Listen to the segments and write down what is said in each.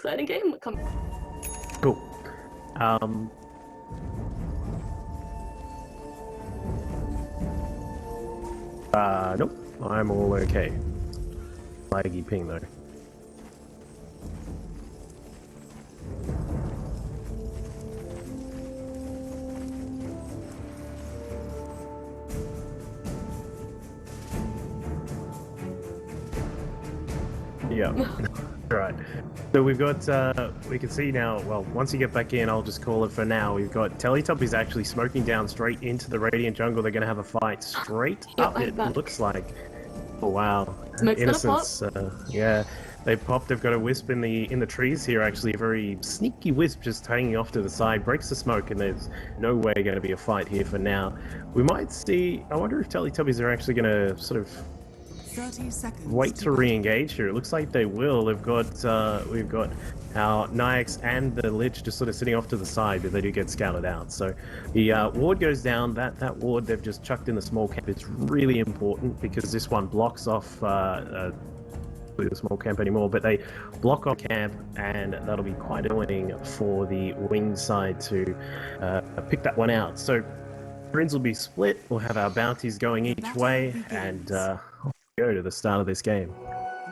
exciting game coming. Cool. Nope. I'm all okay. Laggy ping though. Yeah. Right. So we've got, we can see now, well, once you get back in, I'll just call it for now. We've got Teletubbies actually smoking down straight into the Radiant Jungle. They're going to have a fight straight up, it looks like. Oh, wow. Smoke's Innocence, yeah. They've popped, they've got a wisp in the trees here, actually, a very sneaky wisp just hanging off to the side, breaks the smoke, and there's no way going to be a fight here for now. We might see, I wonder if Teletubbies are actually going to sort of 30 seconds wait to re-engage here. It looks like they will. We've got our Nyx and the Lich just sort of sitting off to the side, but they do get scouted out. So the ward goes down. That ward they've just chucked in the small camp. It's really important because this one blocks off the small camp anymore, but they block off camp, and that'll be quite annoying for the wing side to pick that one out. So friends will be split. We'll have our bounties going each way, and go to the start of this game.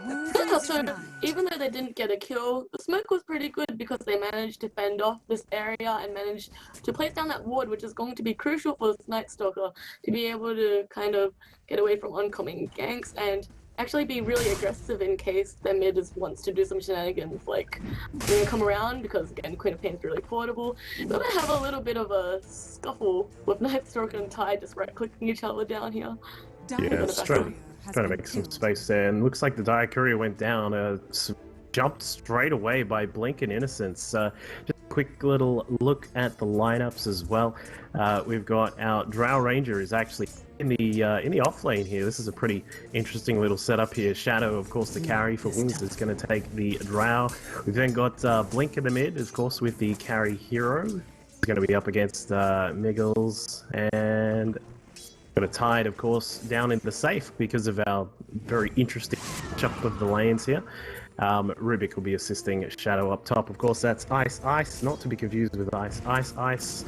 Yeah, so even though they didn't get a kill, the smoke was pretty good because they managed to fend off this area and managed to place down that ward, which is going to be crucial for this Night Stalker to be able to kind of get away from oncoming ganks and actually be really aggressive in case their mid wants to do some shenanigans, like come around, because again, Queen of Pain is really portable. We're gonna have a little bit of a scuffle with Night Stalker and Tide just right-clicking each other down here. Yeah, it's trying to make some space there, and looks like the Dire Courier went down, jumped straight away by Blink and Innocence. Just a quick little look at the lineups as well. We've got our Drow Ranger is actually in the off lane here. This is a pretty interesting little setup here. Shadow, of course, the carry for Wings is going to take the Drow. We've then got Blink in the mid, of course, with the carry hero. He's going to be up against miggL.Z, and got a Tide, of course, down in the safe because of our very interesting chop of the lanes here. Rubick will be assisting Shadow up top. Of course, that's iceice, not to be confused with iceice.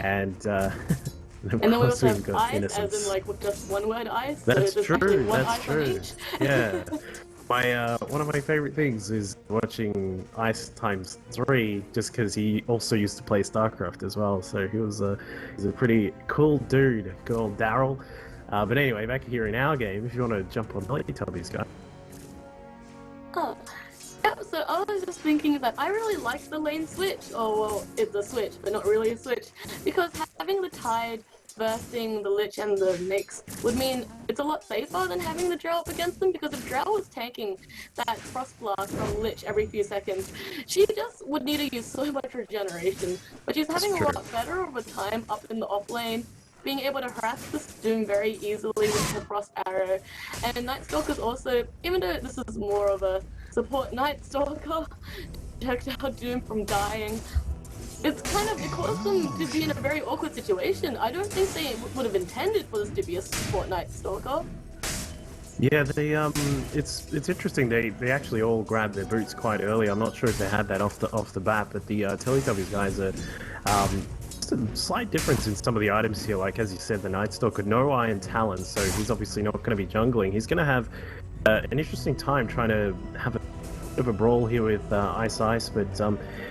And of and then we course also we've have got ice, Innocence. as in like with just one word ice. That's so true. One That's ice true. On each. Yeah. One of my favorite things is watching Ice times 3, just because he also used to play StarCraft as well. So he's a pretty cool dude, good old Daryl. But anyway, back here in our game, if you want to jump on Teletubbies, guys. Oh. Yeah, so I was just thinking that I really like the lane switch. Oh, well, it's a switch, but not really a switch. Because having the Tide versing the Lich and the Nyx would mean it's a lot safer than having the Drow up against them, because if Drow was tanking that Frost Blast from Lich every few seconds, she just would need to use so much regeneration. But she's having a lot better over time up in the off lane, being able to harass this Doom very easily with her Frost Arrow. And Night Stalker's also, even though this is more of a support Night Stalker, protect our Doom from dying, it caused them to be in a very awkward situation. I don't think they would have intended for this to be a support Night Stalker. Yeah, they it's interesting. They actually all grabbed their boots quite early. I'm not sure if they had that off the bat, but the Teletubbies guys are just a slight difference in some of the items here. Like as you said, the Night Stalker, no Iron Talons, so he's obviously not going to be jungling. He's going to have an interesting time trying to have a bit of a brawl here with iceice, but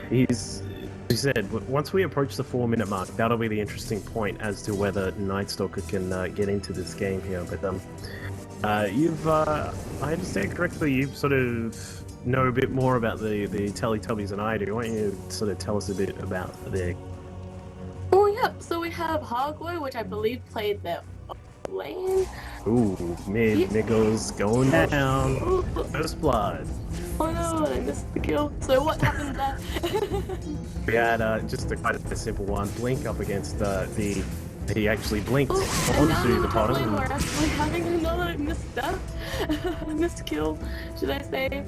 he's. As you said, once we approach the 4-minute mark, that'll be the interesting point as to whether Night Stalker can get into this game here. But I understand correctly, you sort of know a bit more about the Teletubbies than I do. Why don't you sort of tell us a bit about their... Oh yeah, so we have Hargoy, which I believe played their lane. Ooh, miggL.Z going down. First blood. Oh no, I missed the kill. So what happened there? We had just quite a simple one. Blink up against he actually blinked onto the bottom. We're actually having another missed kill, should I say.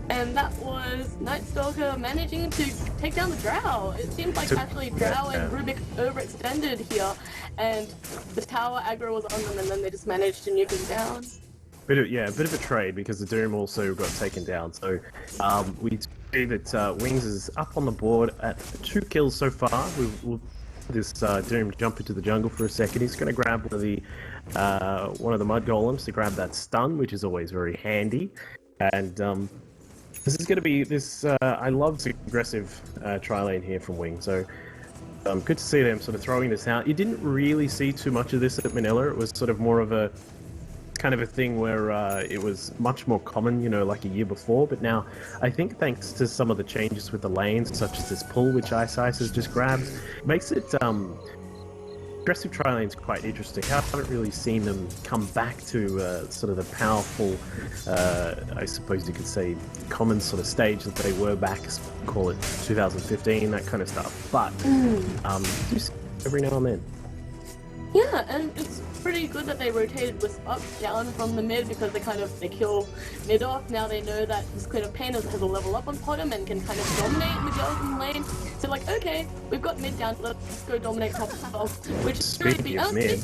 And that was Night Stalker managing to take down the Drow. It seems like actually Drow and Rubick overextended here, and the tower aggro was on them, and then they just managed to nuke him down. a bit of a trade because the Doom also got taken down. So we see that Wings is up on the board at 2 kills so far. We'll this Doom jump into the jungle for a second. He's going to grab one of the mud golems to grab that stun, which is always very handy. And this is going to be this. I love the aggressive tri-lane here from Wing. So good to see them sort of throwing this out. You didn't really see too much of this at Manila. It was sort of more of a kind of a thing where it was much more common, you know, like a year before. But now, I think thanks to some of the changes with the lanes, such as this pull, which iceice has just grabbed, makes it aggressive tri-lanes quite interesting. I haven't really seen them come back to sort of the powerful, I suppose you could say, common sort of stage that they were back, call it 2015, that kind of stuff. But just every now and then. Yeah, and it's pretty good that they rotated Wisp up, down from the mid because they kill mid off. Now they know that this Queen of Pain has a level up on bottom and can kind of dominate miggL.Z lane. So like, okay, we've got mid down, let's go dominate top as well. Which is really mid.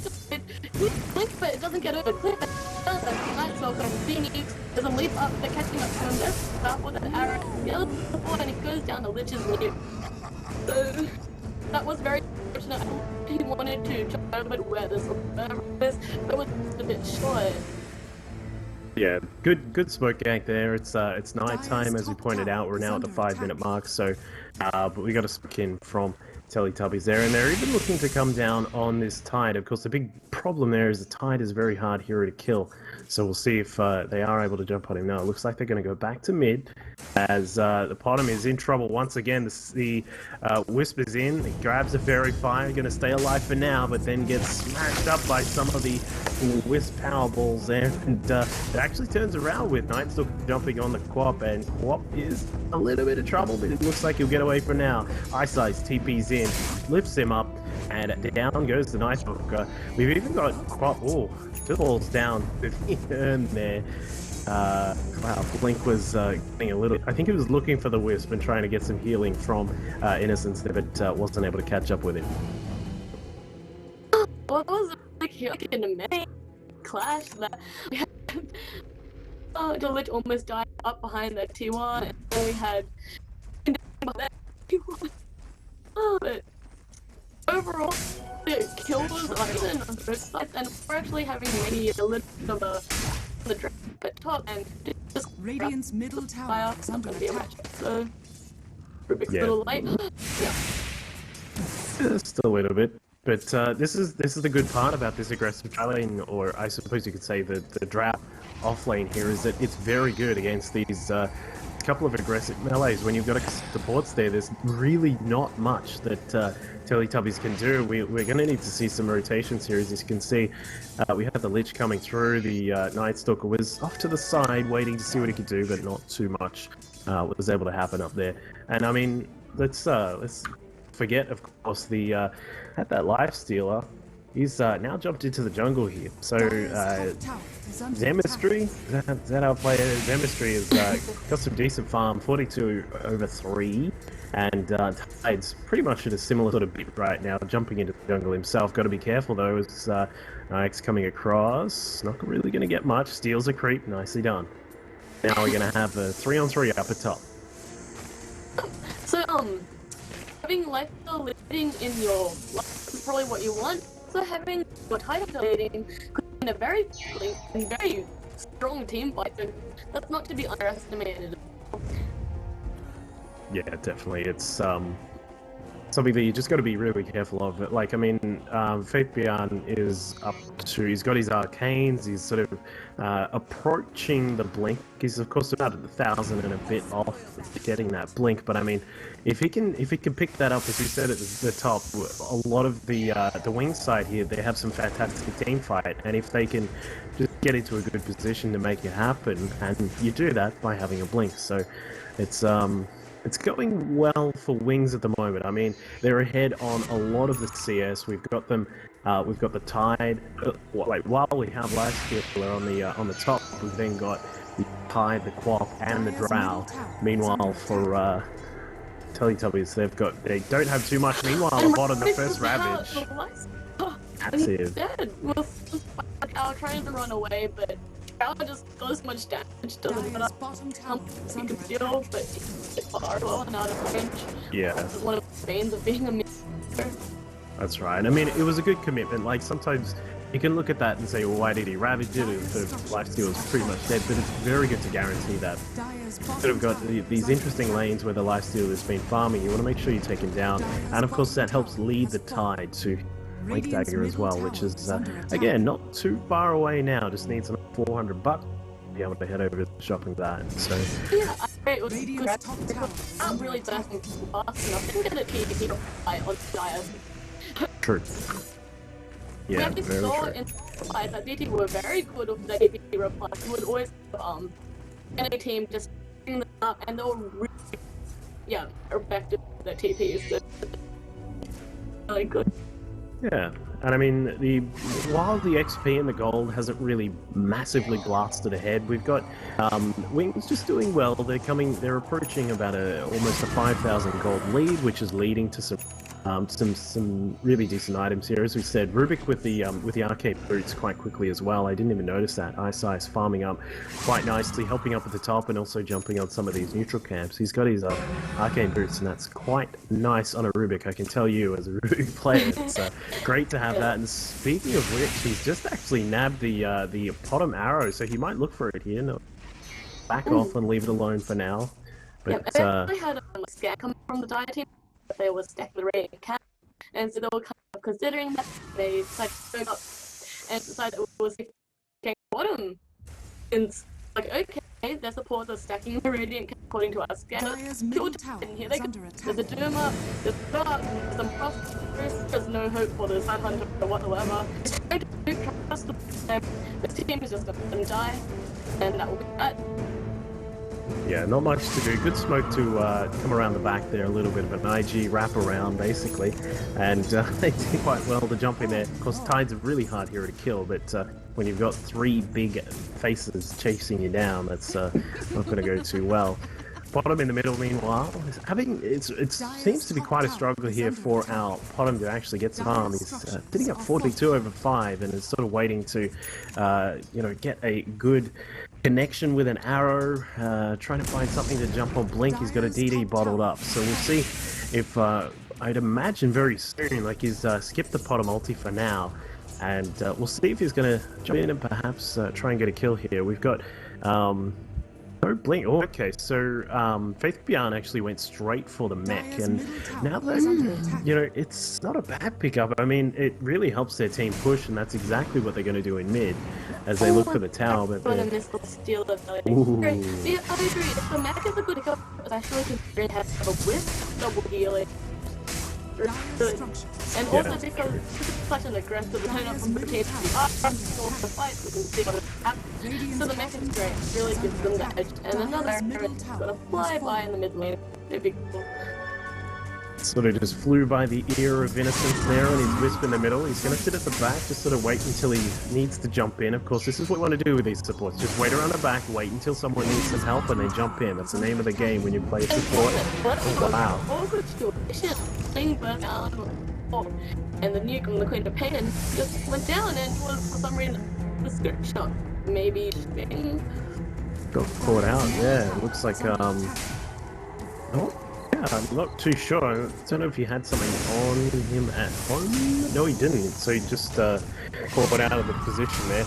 Blink, but it doesn't get over. Clip it. Nigh Stalker and Phoenix doesn't leap up, they're catching up to him. There's stuff with an arrow, and it goes down to Lich's mid. So that was very fortunate. He wanted to try to where this was, but was a bit short. Yeah, good smoke gank there. It's night time, as we pointed out. We're now at the 5-minute mark, so but we got a smoke in from Teletubbies there, and they're even looking to come down on this Tide. Of course, the big problem there is the Tide is a very hard hero to kill, so we'll see if they are able to jump on him now. It looks like they're going to go back to mid, as the bottom is in trouble once again. The Wisp is in, he grabs a Fairy Fire, going to stay alive for now, but then gets smashed up by some of the Wisp power balls there, and it actually turns around with Nigh Stalker jumping on the Quap, and Quap is a little bit of trouble, but it looks like he'll get away for now. iceice TP's in, lifts him up, and down goes the Nigh Stalker. We've even got Quap, two balls down with the urn there. Wow, Blink was getting a little, I think he was looking for the Wisp and trying to get some healing from Innocence there, but wasn't able to catch up with him. What was like in the main clash that we had? The Lich almost died up behind the T1, and then we had that T1. But overall, the kill was uneven on both sides, and we're actually having maybe a little bit of the drop at top, and just Radiant's middle tower is under attack. So Rubick's a little late. Just a little bit. But this is the good part about this aggressive tri-lane, or I suppose you could say the Drow off-lane here, is that it's very good against these couple of aggressive melees. When you've got a supports there, there's really not much that Teletubbies can do. We're going to need to see some rotations here. As you can see, we have the Lich coming through. The Nigh Stalker was off to the side, waiting to see what he could do, but not too much was able to happen up there. And I mean, let's forget, of course, the at that Lifestealer. He's now jumped into the jungle here. So XemistrY, is that our player? XemistrY has got some decent farm, 42 over 3, and Tide's pretty much at a similar sort of bit right now, jumping into the jungle himself. Got to be careful though, as Ike's coming across. Not really going to get much. Steals a creep, nicely done. Now we're going to have a 3-on-3 up at top. So having Lifestealer leading in your life is probably what you want. So having your Tidehunter leading in a very strong team fight, so that's not to be underestimated. Yeah, definitely. It's something that you just got to be really careful of. Like, I mean, Faith Beyond is up to, he's got his arcanes, he's sort of approaching the blink. He's of course about 1,000 and a bit off getting that blink, but I mean, if he can pick that up, as you said at the top, a lot of the wing side here, they have some fantastic team fight, and if they can just get into a good position to make it happen, and you do that by having a blink, so it's going well for Wings at the moment. I mean, they're ahead on a lot of the CS. We've got them. We've got the Tide. Like while we have Lifestealer on the top, we've then got the Tide, the Quap, and the Drow. Meanwhile, for Teletubbies, they don't have too much. Meanwhile, on the bottom, the first Ravage. Massive. Dead. I was trying to run away, but Drow just does much damage, doesn't Dire's matter bottom how tower much is you under can deal, but it's far well and out of range. Yeah. That's one of the banes of being a mid-laner. That's right. I mean, it was a good commitment. Like, sometimes you can look at that and say, well, why did he ravage it if the lifesteal was pretty much dead? But it's very good to guarantee that. Dire's Sort of got these interesting lanes where the lifesteal has been farming. You want to make sure you take him down. And of course, that helps lead the tide to Link Dagger as well, which is, again, not too far away now. Just needs another 400 bucks to be able to head over to the shop and that. So, Yeah, it was Radiant's good. top tower is I'm under really attack. bursting fast enough. Didn't get a TP fight on Dire. true. We Yeah, actually very saw true. in fights that DT were very good with the TP replies. You would always have enemy team just picking them up, and they were really, effective with their TPs. So really good. Yeah, and I mean, while the XP and the gold hasn't really massively blasted ahead, we've got Wings just doing well. They're approaching about almost a 5,000 gold lead, which is leading to some really decent items here. As we said, Rubick with the arcade boots quite quickly as well. I didn't even notice that. iceice farming up quite nicely, helping up at the top and also jumping on some of these neutral camps. He's got his arcade boots, and that's quite nice on a Rubick. I can tell you, as a Rubick player, it's great to have that. And speaking of which, he's just actually nabbed the bottom arrow, so he might look for it here. No, back off and leave it alone for now. But I had a scan coming from the Dire team. They were stacked with radiant cap, and so they were kind of considering that. They decided to go up and decided it was okay bottom. And it's like, okay, their supports are stacking the radiant cap according to our scanner. Dire's middle tower And here is they go. under attack. There's a Duma, there's a Dark, there's some Frost, there's no hope for the Tidehunter or whatsoever. They don't trust them. This team is just gonna let them die, and that will be that. yeah, not much to do. Good smoke to come around the back there, a little bit of an IG wrap around, basically. And they did quite well to jump in there. Of course, Tide's a really hard hero to kill, but when you've got three big faces chasing you down, that's not going to go too well. Bottom in the middle, meanwhile, it seems to be quite a struggle here for our Bottom to actually get some harm. He's sitting at 42 over 5 and is sort of waiting to, get a good connection with an arrow, trying to find something to jump on Blink. He's got a DD bottled up, so we'll see if, I'd imagine very soon, like he's skipped the Bottom ulti for now, and we'll see if he's going to jump in and perhaps try and get a kill here. We've got, no Blink. Oh, okay, so Faith Beyond actually went straight for the mech, and now that, it's not a bad pickup. I mean, it really helps their team push, and that's exactly what they're going to do in mid, as they look for the tower. But Ooh. Great. Yeah, I agree. The mech is a good pickup, especially considering it has a whiff, double healing. Good. And also because it's such an aggressive lineup from the team, the fight, we can see what it happens. So the mech is great, really gives them the edge. And another arrow is gonna fly by in the mid lane. It'd be cool. Sort of just flew by the ear of Innocence there, and he's Wisp in the middle. He's going to sit at the back, just sort of wait until he needs to jump in. Of course, this is what we want to do with these supports. Just wait around the back, wait until someone needs some help, and then jump in. That's the name of the game when you play support. Oh, wow. And the nuke on the Queen of Pain just went down, and was for some reason the script shot. Maybe Got caught out, yeah. It looks like, I'm not too sure. I don't know if he had something on him at home. No, he didn't. So he just caught out of the position there.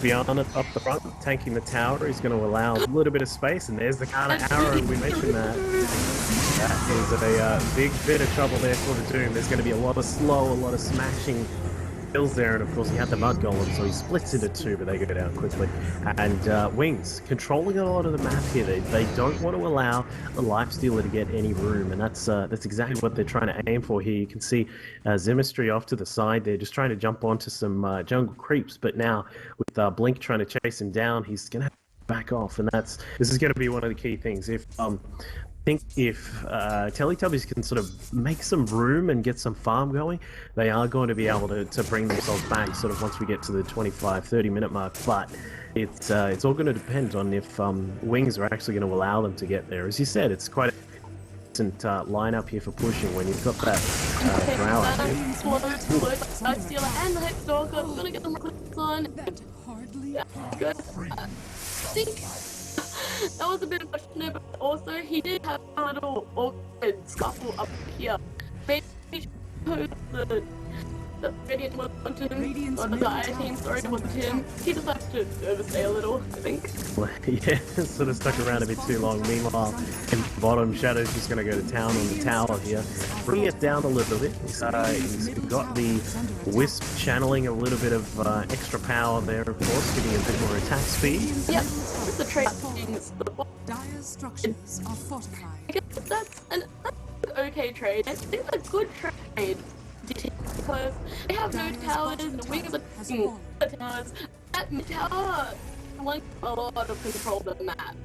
Beyond it up the front, tanking the tower. He's going to allow a little bit of space, and there's the counter arrow. We mentioned that. That is a big bit of trouble there for the Doom. There's going to be a lot of slow, a lot of smashing kills there, and of course he had the mud golem, so he splits into two, but they go down quickly. And Wings controlling a lot of the map here. They don't want to allow the Lifestealer to get any room, and that's exactly what they're trying to aim for here. You can see XemistrY off to the side. They're just trying to jump onto some jungle creeps, but now with Blink trying to chase him down, he's gonna have to back off, and this is going to be one of the key things. I think if Teletubbies can sort of make some room and get some farm going, they are going to be able to bring themselves back sort of once we get to the 25-30 minute mark. But it's all going to depend on if Wings are actually going to allow them to get there. As you said, it's quite a decent lineup here for pushing when you've got that Drow Ranger. Lifestealer and the Nigh Stalker, gonna get them on. That hardly Yeah, good. I think that was a bit unfortunate, but also he did have a little awkward scuffle up here. Maybe the Radiant was onto him, or the Dire team, sorry, wasn't him. He decided to overstay a little, I think. Yeah, sort of stuck around a bit too long. Meanwhile, in the bottom, Shadow's just going to go to town on the tower here. Bring it down a little bit. He's got the Wisp channeling a little bit of extra power there, of course, getting a bit more attack speed. Yep, it's a trade things. Dire's structures are fortified. I guess that's an okay trade. I think it's a good trade. Because they have no towers, and the wings are towers. That tower wants a lot of control of the map.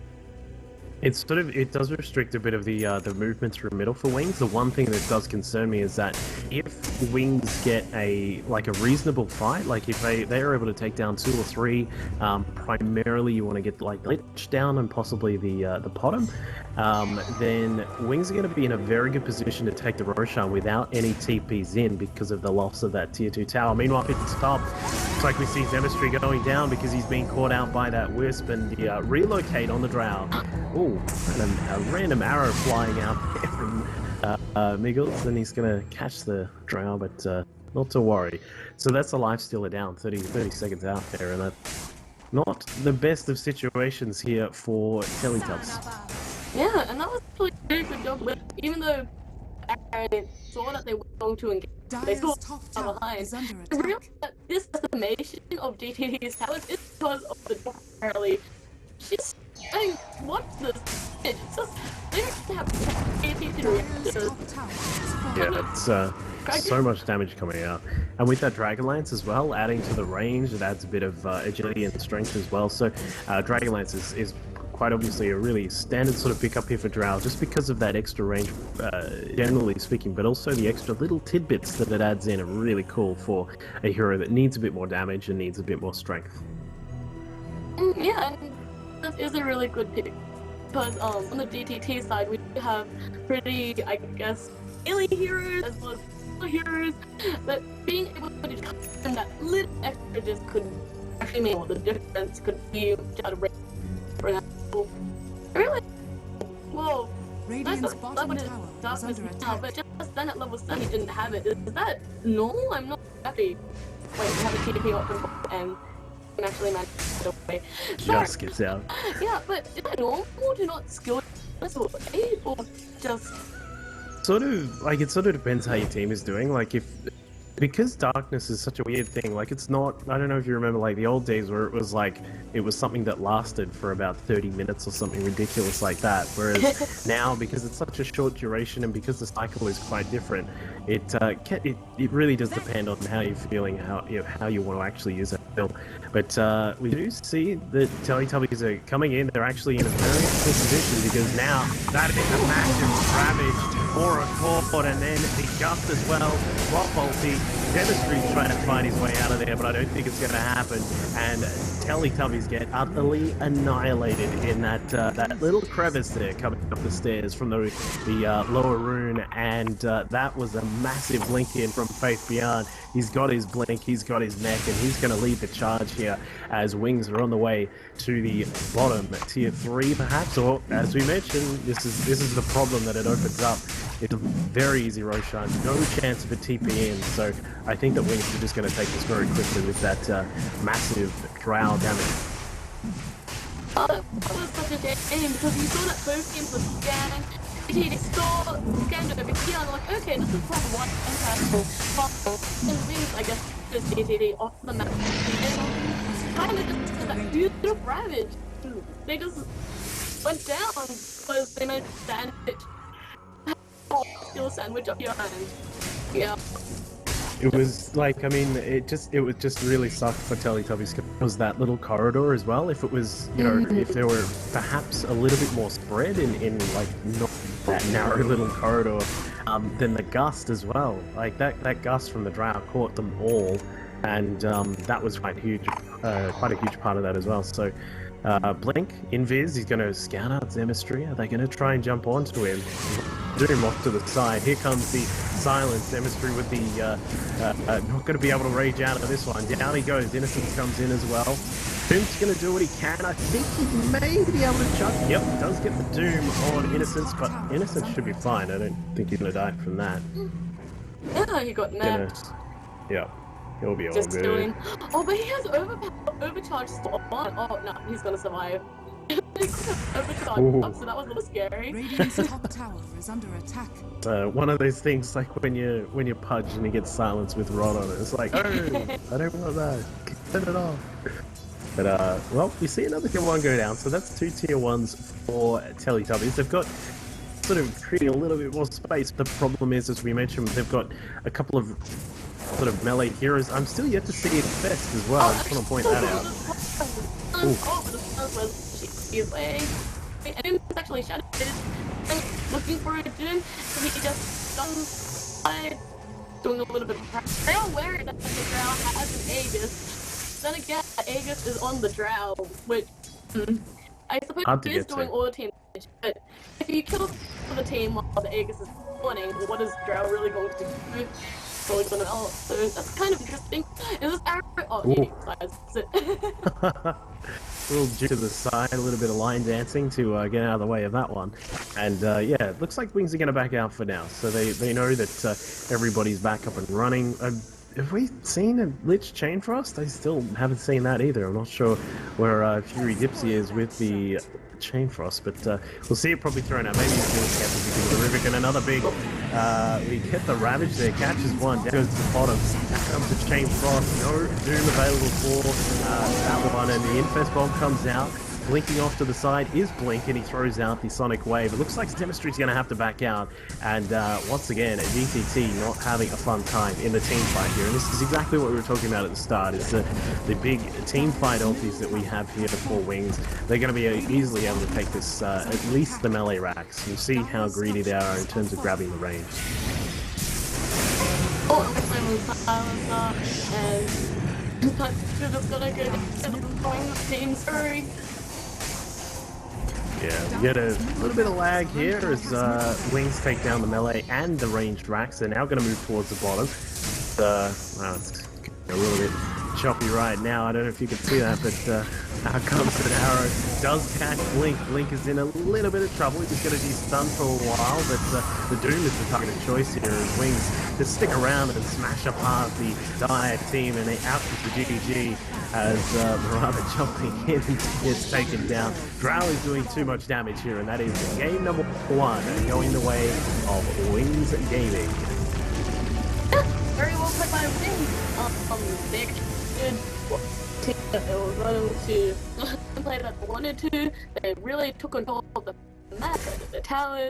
It does restrict a bit of the movement through middle for wings. The one thing that does concern me is that if wings get a reasonable fight, like if they are able to take down 2 or 3, primarily you want to get like the Lich down and possibly the bottom. Then wings are going to be in a very good position to take the Roshan without any TPs in because of the loss of that tier 2 tower. Meanwhile, at the top, looks like we see XemistrY going down because he's being caught out by that Wisp and the relocate on the Drow. Ooh, and a random arrow flying out there from miggL.Z, and he's going to catch the Drow, but not to worry. So that's a Lifestealer down, 30 seconds out there, and that's not the best of situations here for Teletubbies. Yeah, and that was actually a very good job with, even though I saw that they were going to engage, they saw behind. I realized that this estimation of DTT's towers is because of the drop apparently. She's saying, what's this? It's just, they don't have DTT reactors. Yeah, it's so much damage coming out. And with that Dragonlance as well, adding to the range, it adds a bit of agility and strength as well. So Dragonlance is quite obviously a really standard sort of pickup here for Drow, just because of that extra range, generally speaking, but also the extra little tidbits that it adds in are really cool for a hero that needs a bit more damage and needs a bit more strength. Yeah, and that is a really good pick. Because on the DTT side, we do have pretty, I guess, melee heroes as well as heroes, but being able to just custom that little extra just could actually make all the difference. Could be out of range, for example. Really? Whoa. Radiant's bottom tower is under attack. But just then at level 7 he didn't have it. Is that normal? I'm not happy. Wait, we have a TDP option and can actually manage it away. Just gets out. Yeah, but is that normal to not skill this or just... Sort of, like, it sort of depends how your team is doing. Like, because darkness is such a weird thing, like, it's not, I don't know if you remember, like, the old days where it was like, it was something that lasted for about 30 minutes or something ridiculous like that, whereas now, because it's such a short duration and because the cycle is quite different, it really does depend on how you're feeling, how you want to actually use it. But we do see that Teletubbies are coming in. They're actually in a very good position because now that is a massive ravage for a cord, and then the Gust as well. Rock ulti. XemistrY's trying to find his way out of there, but I don't think it's going to happen. And Teletubbies get utterly annihilated in that little crevice there coming up the stairs from the lower rune, and that was a massive blink in from Faith Beyond. He's got his blink, he's got his neck, and he's going to lead the charge here as wings are on the way to the bottom tier 3 perhaps, or as we mentioned, this is the problem that it opens up. It's a very easy Roshan, no chance of a TP in, so I think that wings are just going to take this very quickly with that massive Drow damage. Oh, that was such a game because you saw that both teams were scanned. They scanned over here and like, okay, this is part one and wings, I guess, just DTT off the map. And kind of just did that beautiful ravage. They just went down because they made a sandwich. Still a sandwich up your hand. Yeah. It was like, I mean, it would just really suck for Teletubbies. It was that little corridor as well. If it was, you know, if there were perhaps a little bit more spread in like not that narrow little corridor, then the Gust as well. Like that Gust from the Drow caught them all, and that was quite huge, quite a huge part of that as well. So Blink, Invis, he's going to scout out XemistrY. Are they going to try and jump onto him? Doom off to the side. Here comes the silence. XemistrY with the not going to be able to rage out of this one. Down he goes. Innocence comes in as well. Doom's going to do what he can. I think he may be able to chuck. Yep, does get the Doom on Innocence, but Innocence should be fine. I don't think he's going to die from that. Yeah, he got mad. Yeah, he'll be all Just good. doing. Oh, but he has overcharged spawn. Oh no, he's gonna survive. He could have overcharged up, so that was a little scary. Radiant's top tower is under attack. One of those things like when you pudge and you get silenced with rod on it. It's like, oh, I don't want that. Turn it off. But well, we see another tier 1 go down, so that's 2 tier 1s for Teletubbies. They've got sort of creating a little bit more space. The problem is, as we mentioned, they've got a couple of sort of melee heroes. I'm still yet to see it best as well. I just want to point that out. And it's actually shut. Looking for a Doom, so he just doing a little bit of practice. They are aware that the Drow has an Aegis. Then again, Aegis is on the Drow, which I suppose he is doing all the team damage, but if you kill the team while the Aegis is spawning, what is Drow really going to do? Probably going to help, so that's kind of interesting. Is this arrow? Oh, yeah, that's it. A little due to the side, a little bit of line dancing to get out of the way of that one. And yeah, it looks like Wings are going to back out for now. So they know that everybody's back up and running. Have we seen a Lich Chain Frost? I still haven't seen that either. I'm not sure where Fury Dipsy is with the Chain Frost, but we'll see it probably thrown out. Maybe he's going to careful because of the Rubick and another big. We get the Ravage there, catches one, down goes to the bottom. Now comes the Chain Frost. No Doom available for that one, and the Infest Bomb comes out. Blinking off to the side is Blink, and he throws out the Sonic Wave. It looks like XemistrY's going to have to back out, and once again, DTT not having a fun time in the team fight here. And this is exactly what we were talking about at the start. It's the big team fight ultis that we have here for Wings. They're going to be easily able to take this, at least the melee racks. You'll see how greedy they are in terms of grabbing the range. Oh, and just gonna go to the team. Sorry. Yeah, we get a little bit of lag here as Wings take down the melee and the ranged racks. They're now going to move towards the bottom. Well, it's a little bit choppy right now. I don't know if you can see that, but out comes an arrow. Does catch Blink. Blink is in a little bit of trouble. He's going to be stunned for a while, but the Doom is the targeted choice here as Wings just stick around and smash apart the Dire team, and they out with the GG as Mirana jumping in gets taken down. Drow is doing too much damage here, and that is game number 1 going the way of Wings Gaming. Very well played by Wings. They good team that they were running to play that they wanted to. They really took control of the map, the towers.